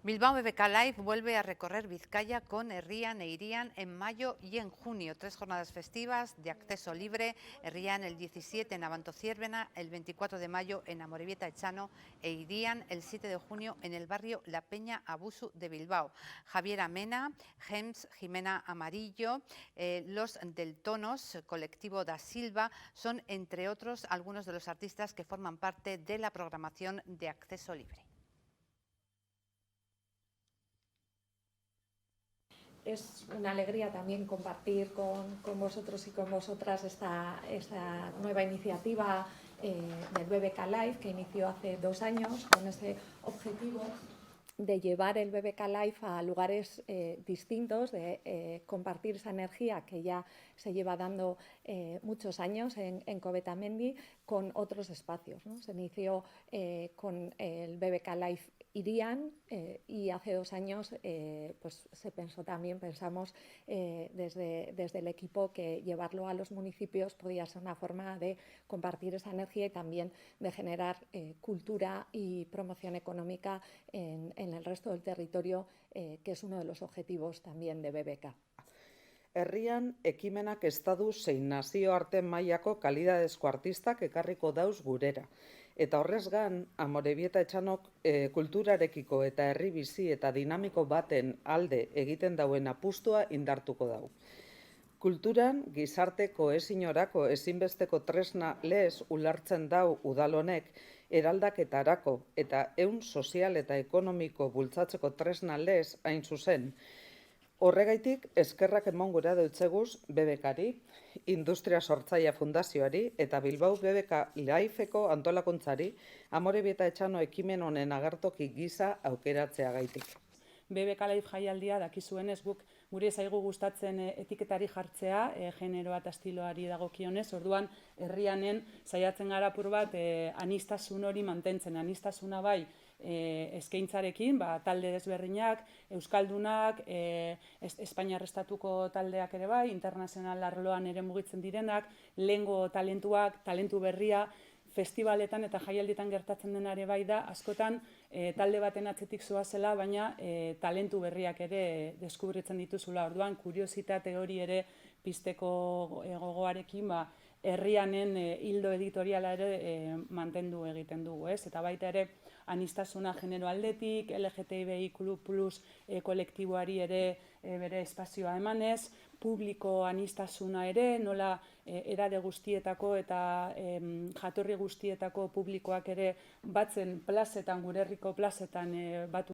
Bilbao BBK Live vuelve a recorrer Vizcaya con Herrian e Irian en mayo y en junio. 3 jornadas festivas de acceso libre. Herrian el 17 en Abantociervena, el 24 de mayo en Amorebieta Echano e Irian el 7 de junio en el barrio La Peña Abusu de Bilbao. Javier Amena, Gems, Jimena Amarillo, Los del Tonos, Colectivo da Silva, son entre otros algunos de los artistas que forman parte de la programación de acceso libre. Es una alegría también compartir con vosotros y con vosotras esta nueva iniciativa del BBK Live que inició hace 2 años con ese objetivo de llevar el BBK Live a lugares distintos, de compartir esa energía que ya se lleva dando muchos años en Coveta-Mendi con otros espacios, ¿no? Se inició con el BBK Live Irian y hace 2 años pues pensamos desde el equipo que llevarlo a los municipios podía ser una forma de compartir esa energía y también de generar cultura y promoción económica en el resto del territorio, que es uno de los objetivos también de BBK. Herrian, ekimenak estadu zein nazioarte mailako kalidadezko artistak ekarriko dauz gurera. Eta horrez gan, Amorebieta Etxanok kulturarekiko eta herri bizi eta dinamiko baten alde egiten dauen apustua indartuko dau. Kulturan, gizarte kohesiorako ezinbesteko tresna lez ulertzen dau udalonek eraldaketarako eta ehun sozial eta ekonomiko bultzatzeko tresna lez hain zuzen. Horregaitik, eskerrak emon gura deutzeguz BBKari, Industria Sortzaia Fundazioari eta Bilbao BBK Liveko antolakuntzari Amorebieta Etxano ekimen honen agertoki gisa aukeratzeagaitik. BBK Live jaialdia dakizuenez guk gure zaigu gustatzen etiketari jartzea, generoa eta estiloari dagokionez, orduan herrianen saiatzen gara apur bat aniztasun hori mantentzen, aniztasuna bai eskaintzarekin, talde desberdinak, euskaldunak, Espainiar estatuko taldeak ere bai, internazional arloan ere mugitzen direnak, lehengo talentuak, talentu berria, festivaletan eta jaialdietan gertatzen dena ere bai da, askotan talde baten atzetik zoazela, baina talentu berriak ere deskubritzen dituzula. Orduan, kuriositate hori ere pizteko gogoarekin, herrianen hildo editoriala ere mantendu egiten dugu, ez? Eta baita ere, aniztasuna genero aldetik, LGTBIQ+ kolektiboari ere bere espazioa emanez, publiko aniztasuna ere, nola edade guztietako eta jatorri guztietako publikoak ere batzen plazetan, gure herriko plazetan batu